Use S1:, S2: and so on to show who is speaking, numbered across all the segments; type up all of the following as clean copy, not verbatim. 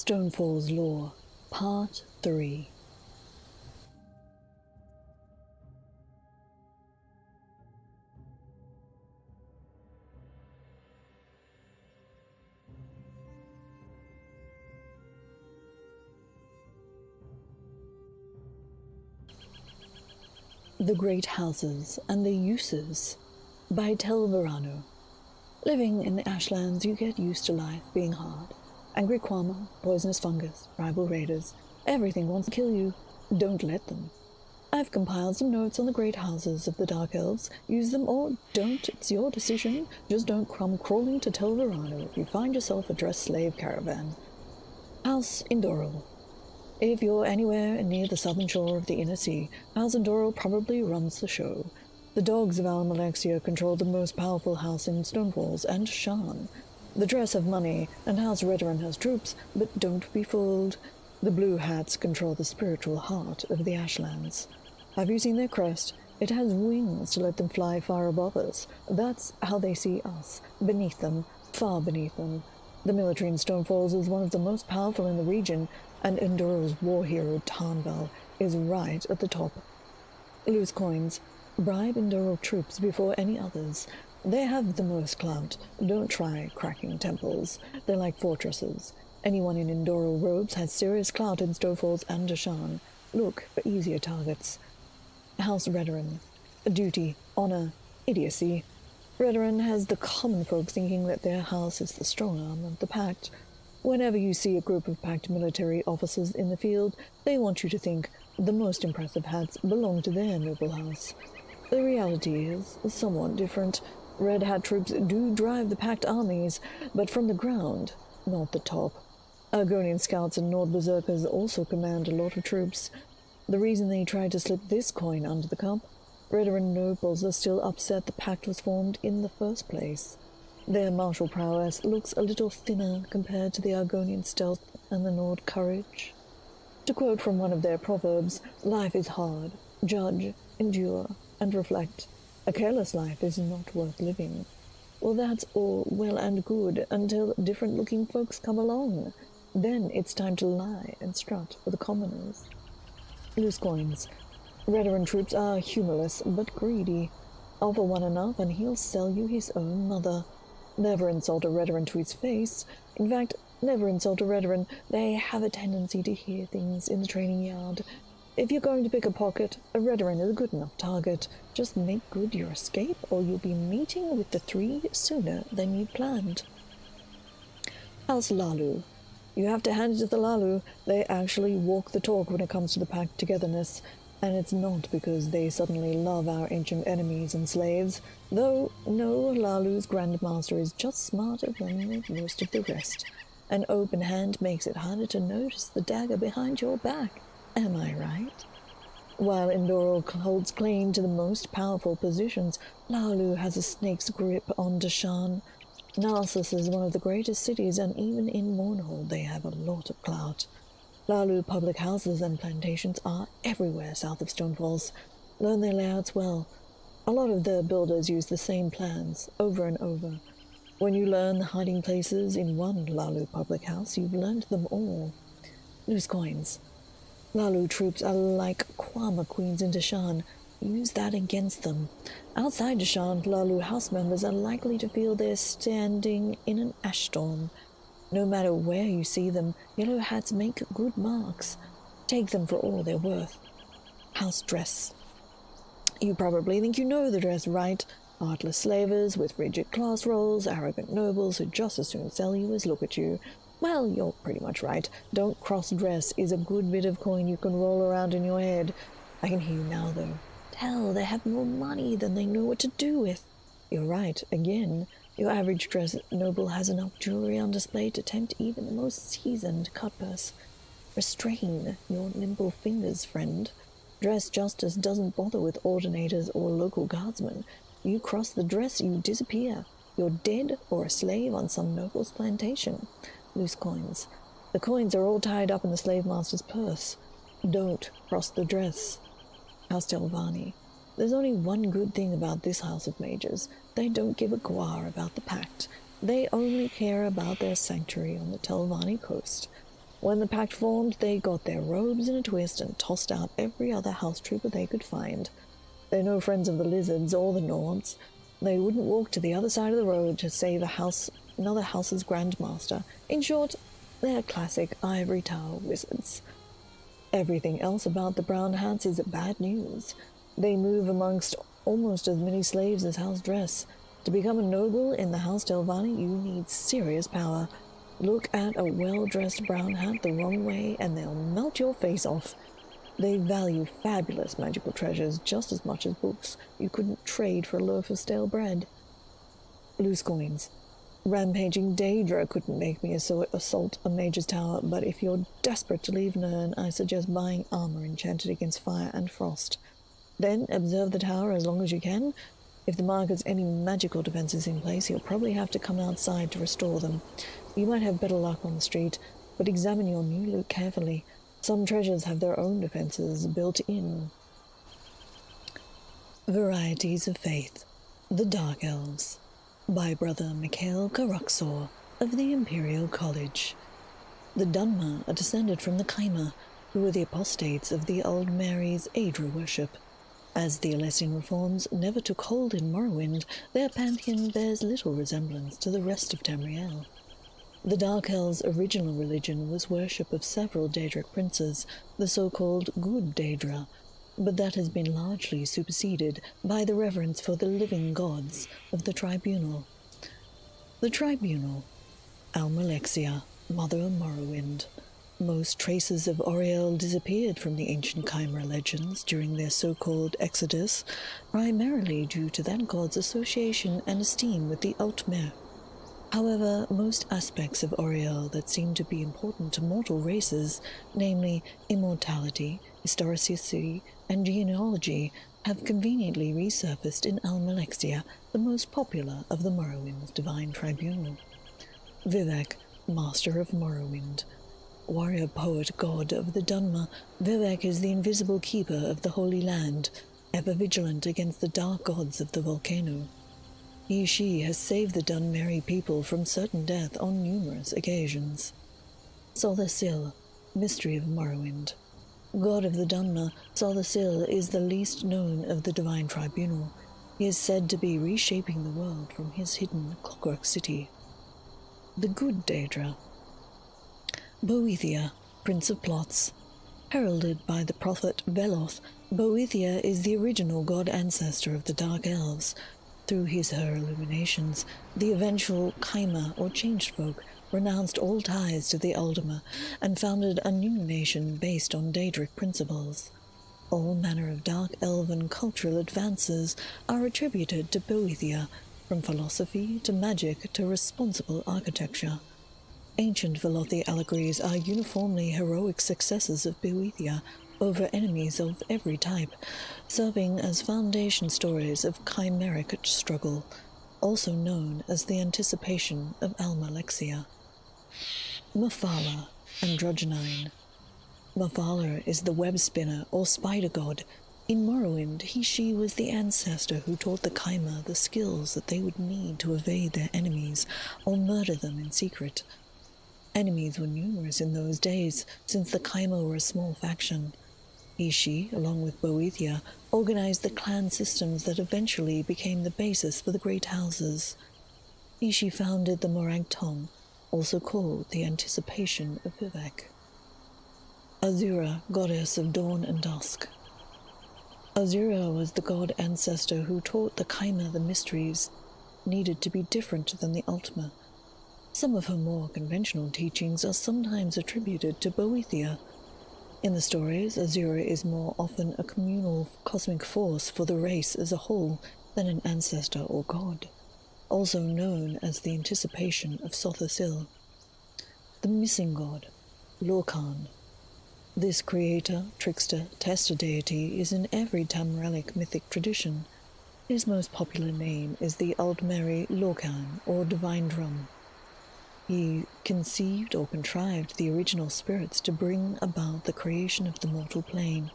S1: Stonefalls Lore, Part 3. The Great Houses and Their Uses by Tel Verano. Living in the Ashlands, you get used to life being hard. Angry Kwama, poisonous fungus, tribal raiders, everything wants to kill you. Don't let them. I've compiled some notes on the great houses of the Dark Elves. Use them or don't, it's your decision. Just don't come crawling to Tel Verano if you find yourself a dressed slave caravan. House Indoral. If you're anywhere near the southern shore of the Inner Sea, House Indoral probably runs the show. The dogs of Almalexia control the most powerful house in Stonefalls and Shan. The Dress have money, and House Redoran has troops, but don't be fooled. The Blue Hats control the spiritual heart of the Ashlands. Have you seen their crest? It has wings to let them fly far above us. That's how they see us, beneath them, far beneath them. The military in Stonefalls is one of the most powerful in the region, and Endural's war hero Tarnval is right at the top. Loose coins. Bribe Endural troops before any others. They have the most clout. Don't try cracking temples. They're like fortresses. Anyone in Endural robes has serious clout in Stonefalls and Dashan. Look for easier targets. House Redoran. Duty, honor, idiocy. Redoran has the common folk thinking that their house is the strong arm of the Pact. Whenever you see a group of Pact military officers in the field, they want you to think the most impressive hats belong to their noble house. The reality is somewhat different. Red Hat troops do drive the Pact armies, but from the ground, not the top. Argonian scouts and Nord Berserkers also command a lot of troops. The reason they tried to slip this coin under the cup, Redoran nobles are still upset the Pact was formed in the first place. Their martial prowess looks a little thinner compared to the Argonian stealth and the Nord courage. To quote from one of their proverbs, life is hard. Judge, endure, and reflect. A careless life is not worth living. Well, that's all well and good until different-looking folks come along. Then it's time to lie and strut for the commoners. Loose coins. Redoran troops are humorless but greedy. Offer one enough and he'll sell you his own mother. Never insult a Redoran to his face. In fact, never insult a Redoran. They have a tendency to hear things in the training yard. If you're going to pick a pocket, a Redoran is a good enough target. Just make good your escape, or you'll be meeting with the three sooner than you planned. House Lalu. You have to hand it to the Lalu. They actually walk the talk when it comes to the Pact togetherness, and it's not because they suddenly love our ancient enemies and slaves, though no, Lalu's Grandmaster is just smarter than most of the rest. An open hand makes it harder to notice the dagger behind your back. Am I right? While Endoral holds claim to the most powerful positions, Lalu has a snake's grip on Dashan. Narcissus is one of the greatest cities, and even in Mournhold they have a lot of clout. Lalu public houses and plantations are everywhere south of Stonefalls. Learn their layouts well. A lot of the builders use the same plans, over and over. When you learn the hiding places in one Lalu public house, you've learned them all. Loose coins. Lalu troops are like Kwama queens in Dashan. Use that against them. Outside Dashan, Lalu house members are likely to feel they're standing in an ash storm. No matter where you see them, yellow hats make good marks. Take them for all they're worth. House Dress. You probably think you know the dress, right? Heartless slavers with rigid class roles, arrogant nobles who just as soon sell you as look at you. Well, you're pretty much right. Don't cross-dress is a good bit of coin you can roll around in your head. I can hear you now, though. Hell, they have more money than they know what to do with. You're right, again. Your average dress noble has enough jewelry on display to tempt even the most seasoned cutpurse. Restrain your nimble fingers, friend. Dress justice doesn't bother with ordinators or local guardsmen. You cross the dress, you disappear. You're dead or a slave on some noble's plantation. Loose coins. The coins are all tied up in the slave master's purse. Don't cross the dress. House Telvanni. There's only one good thing about this house of mages. They don't give a guar about the Pact. They only care about their sanctuary on the Telvanni coast. When the pact formed, they got their robes in a twist and tossed out every other house trooper they could find. They're no friends of the lizards or the Nords. They wouldn't walk to the other side of the road to save another house's grandmaster. In short, they're classic ivory tower wizards. Everything else about the brown hats is bad news. They move amongst almost as many slaves as house dress. To become a noble in the House Delvani, you need serious power. Look at a well-dressed brown hat the wrong way, and they'll melt your face off. They value fabulous magical treasures just as much as books you couldn't trade for a loaf of stale bread. Loose coins. Rampaging Daedra couldn't make me assault a mage's tower, but if you're desperate to leave Nirn, I suggest buying armor enchanted against fire and frost. Then observe the tower as long as you can. If the mark has any magical defenses in place, you'll probably have to come outside to restore them. You might have better luck on the street, but examine your new loot carefully. Some treasures have their own defenses built in. Varieties of Faith. The Dark Elves. By Brother Mikhail Karuxor of the Imperial College. The Dunmer are descended from the Kaima, who were the apostates of the Old Mary's Aedra worship. As the Alessian reforms never took hold in Morrowind, their pantheon bears little resemblance to the rest of Tamriel. The Dark Elves' original religion was worship of several Daedric princes, the so-called Good Daedra, but that has been largely superseded by the reverence for the living gods of the Tribunal. The Tribunal, Almalexia, Mother of Morrowind. Most traces of Auriel disappeared from the ancient Chimera legends during their so-called exodus, primarily due to that god's association and esteem with the Altmer. However, most aspects of Auriel that seem to be important to mortal races, namely immortality, historicity, and genealogy, have conveniently resurfaced in Almalexia, the most popular of the Morrowind's divine tribunal. Vivek, Master of Morrowind. Warrior poet god of the Dunmer, Vivek is the invisible keeper of the Holy Land, ever vigilant against the dark gods of the volcano. She has saved the Dunmeri people from certain death on numerous occasions. Sothasil, Mystery of Morrowind. God of the Dunmer, Sothasil is the least known of the Divine Tribunal. He is said to be reshaping the world from his hidden Clockwork City. The Good Daedra. Boethia, Prince of Plots. Heralded by the prophet Veloth, Boethia is the original god ancestor of the Dark Elves. Through her illuminations, the eventual Kaima, or Changed Folk, renounced all ties to the Ultima and founded a new nation based on Daedric principles. All manner of dark elven cultural advances are attributed to Boethia, from philosophy to magic to responsible architecture. Ancient Velothi allegories are uniformly heroic successes of Boethia over enemies of every type, serving as foundation stories of chimeric struggle, also known as the anticipation of Almalexia. Mephala, Androgynine. Mephala is the web spinner or spider god. In Morrowind, she was the ancestor who taught the Kaima the skills that they would need to evade their enemies or murder them in secret. Enemies were numerous in those days, since the Kaima were a small faction. She, along with Boethia, organized the clan systems that eventually became the basis for the Great Houses. She founded the Morag Tong, also called the Anticipation of Vivek. Azura, Goddess of Dawn and Dusk. Azura was the god ancestor who taught the Kaima the mysteries needed to be different than the Ultima. Some of her more conventional teachings are sometimes attributed to Boethia. In the stories, Azura is more often a communal cosmic force for the race as a whole than an ancestor or god, also known as the Anticipation of Sothasil. The Missing God, Lorcan. This creator, trickster, tester deity is in every Tamrelic mythic tradition. His most popular name is the Aldmeri Lorcan, or Divine Drum. He conceived or contrived the original spirits to bring about the creation of the mortal plane.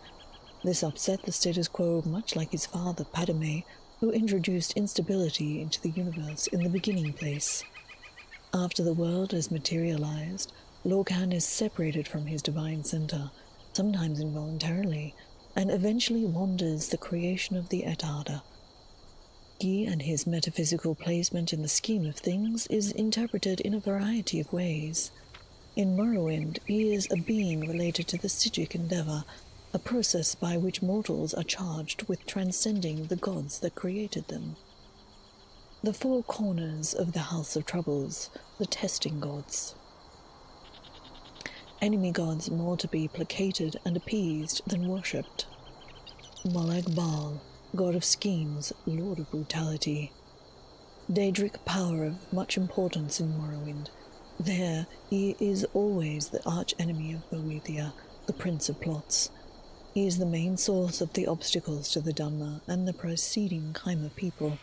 S1: This upset the status quo much like his father Padme, who introduced instability into the universe in the beginning place. After the world has materialized, Lorcan is separated from his divine center, sometimes involuntarily, and eventually wanders the creation of the Etada. He and his metaphysical placement in the scheme of things is interpreted in a variety of ways. In Morrowind, he is a being related to the Sigic endeavor, a process by which mortals are charged with transcending the gods that created them. The four corners of the House of Troubles, the testing gods. Enemy gods more to be placated and appeased than worshipped. Molag Bal, god of schemes, lord of brutality. Daedric power of much importance in Morrowind. There, he is always the arch-enemy of Boethia, the prince of plots. He is the main source of the obstacles to the Dhamma and the preceding Khyma people.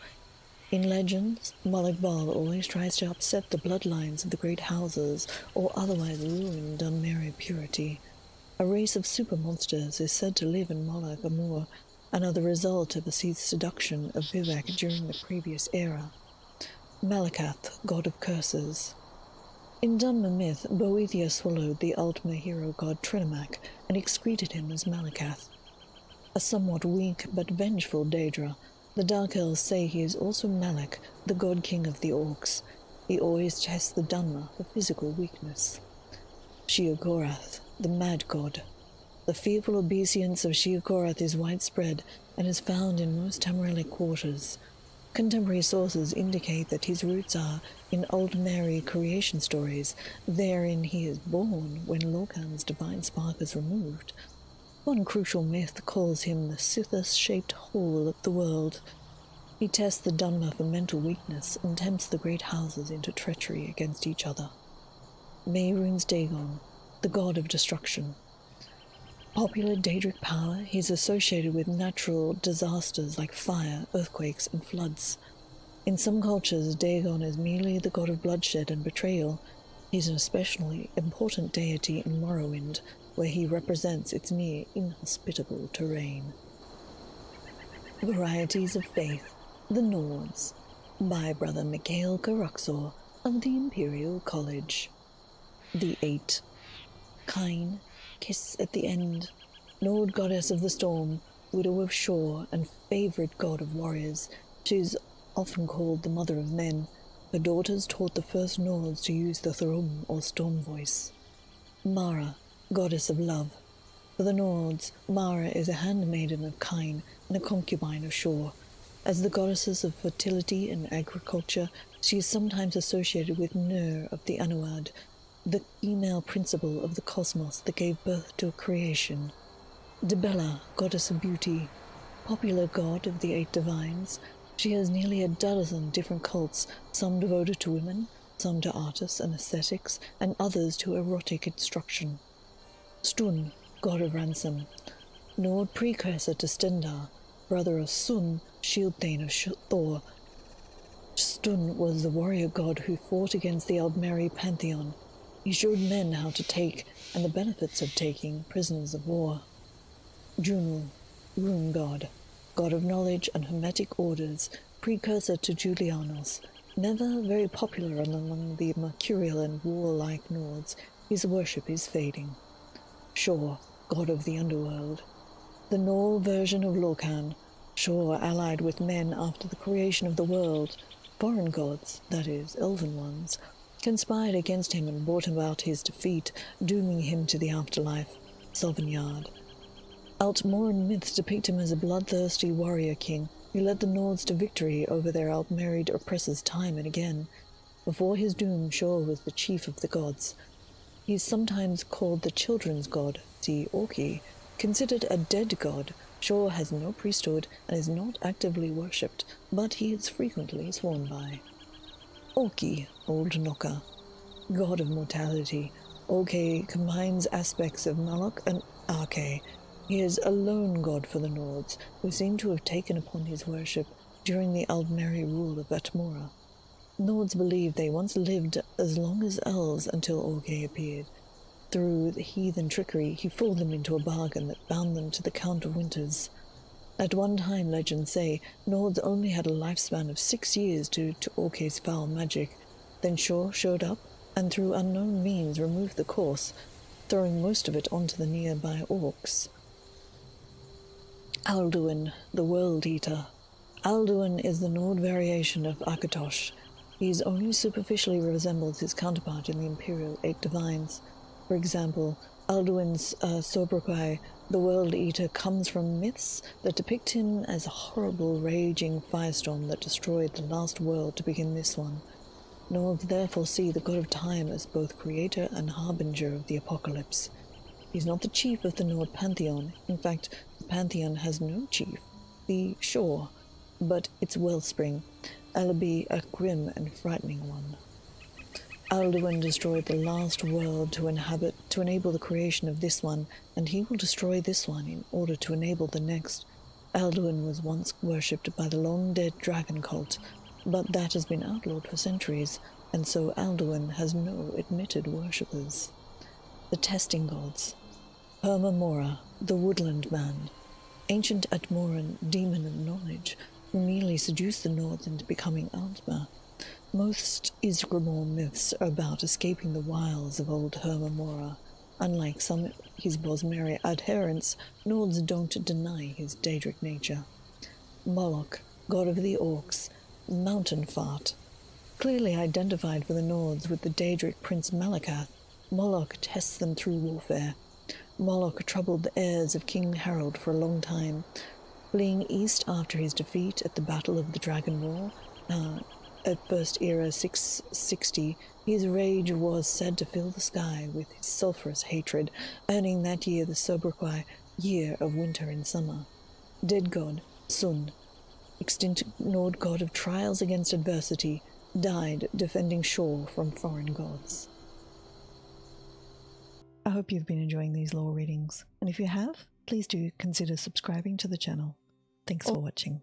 S1: In legends, Molag Bal always tries to upset the bloodlines of the great houses or otherwise ruin Dunmeri purity. A race of super monsters is said to live in Molag Amur and are the result of a seduction of Vivek during the previous era. Malakath, god of curses. In Dunmer myth, Boethia swallowed the Altmer hero god Trinimac and excreted him as Malakath. A somewhat weak but vengeful Daedra, the Dark Elves say he is also Malak, the god-king of the Orcs. He always tests the Dunmer for physical weakness. Sheogorath, the mad god. The fearful obeisance of Sheogorath is widespread and is found in most Tamrielic quarters. Contemporary sources indicate that his roots are in Old Mary creation stories. Therein he is born when Lorcan's divine spark is removed. One crucial myth calls him the Sithis-shaped hole of the world. He tests the Dunmer for mental weakness and tempts the great houses into treachery against each other. Mehrunes Dagon, the god of destruction. Popular Daedric power, he is associated with natural disasters like fire, earthquakes, and floods. In some cultures, Dagon is merely the god of bloodshed and betrayal. He is an especially important deity in Morrowind, where he represents its near inhospitable terrain. Varieties of Faith, the Nords, by Brother Mikhail Karuxor of the Imperial College. The Eight. Kine, kiss at the end, Nord goddess of the storm, widow of shore, and favorite god of warriors. She is often called the mother of men. Her daughters taught the first Nords to use the Thurum or storm voice. Mara, goddess of love. For the Nords, Mara is a handmaiden of Kine and a concubine of Shore. As the goddesses of fertility and agriculture, she is sometimes associated with Nur of the Anuad, the female principle of the cosmos that gave birth to creation. Dibella, goddess of beauty, popular god of the eight divines. She has nearly a dozen different cults, some devoted to women, some to artists and aesthetics, and others to erotic instruction. Stun, god of ransom, Nord precursor to Stendar, brother of Sun, shield thane of Thor. Stun was the warrior god who fought against the Aldmeri pantheon. He showed men how to take, and the benefits of taking, prisoners of war. Junul, rune god, god of knowledge and hermetic orders, precursor to Julianos. Never very popular among the mercurial and warlike Nords, his worship is fading. Shor, god of the underworld. The Nor version of Lorcan, Shor allied with men after the creation of the world. Foreign gods, that is, elven ones, conspired against him and brought about his defeat, dooming him to the afterlife. Sovnard. Altmoran myths depict him as a bloodthirsty warrior king who led the Nords to victory over their outmarried oppressors time and again. Before his doom, Shor was the chief of the gods. He is sometimes called the children's god, see Orki. Considered a dead god, Shor has no priesthood and is not actively worshipped, but he is frequently sworn by. Orki, Old Nokka, god of mortality. Orke combines aspects of Malok and Arke. He is a lone god for the Nords, who seem to have taken upon his worship during the Aldmeri rule of Atmora. Nords believe they once lived as long as elves until Orke appeared. Through the heathen trickery, he fooled them into a bargain that bound them to the Count of Winters. At one time, legends say, Nords only had a lifespan of 6 years due to Orke's foul magic. Then Shor showed up, and through unknown means removed the course, throwing most of it onto the nearby orcs. Alduin, the World Eater. Alduin is the Nord variation of Akatosh. He only superficially resembles his counterpart in the Imperial Eight Divines. For example, Alduin's sobriquet, the World Eater, comes from myths that depict him as a horrible, raging firestorm that destroyed the last world to begin this one. Nords therefore see the god of time as both creator and harbinger of the apocalypse. He's not the chief of the Nord pantheon. In fact, the pantheon has no chief, the Shore, but its wellspring, albeit a grim and frightening one. Alduin destroyed the last world to enable the creation of this one, and he will destroy this one in order to enable the next. Alduin was once worshipped by the long-dead dragon cult, but that has been outlawed for centuries, and so Alduin has no admitted worshippers. The Testing Gods. Hermamora, the Woodland Man. Ancient Atmoran demon of knowledge, who merely seduced the Nords into becoming Altmer. Most Ysgramor myths are about escaping the wiles of old Hermamora. Unlike some his Bosmeri adherents, Nords don't deny his Daedric nature. Moloch, god of the orcs, mountain fart. Clearly identified for the Nords with the Daedric prince Malakath, Moloch tests them through warfare. Moloch troubled the heirs of King Harold for a long time. Fleeing east after his defeat at the Battle of the Dragon Wall, at First Era 660, his rage was said to fill the sky with his sulphurous hatred, earning that year the sobriquet Year of Winter and Summer. Dead god, Sun, extinct Nord god of trials against adversity, died defending Shore from foreign gods. I hope you've been enjoying these lore readings, and if you have, please do consider subscribing to the channel. Thanks for watching.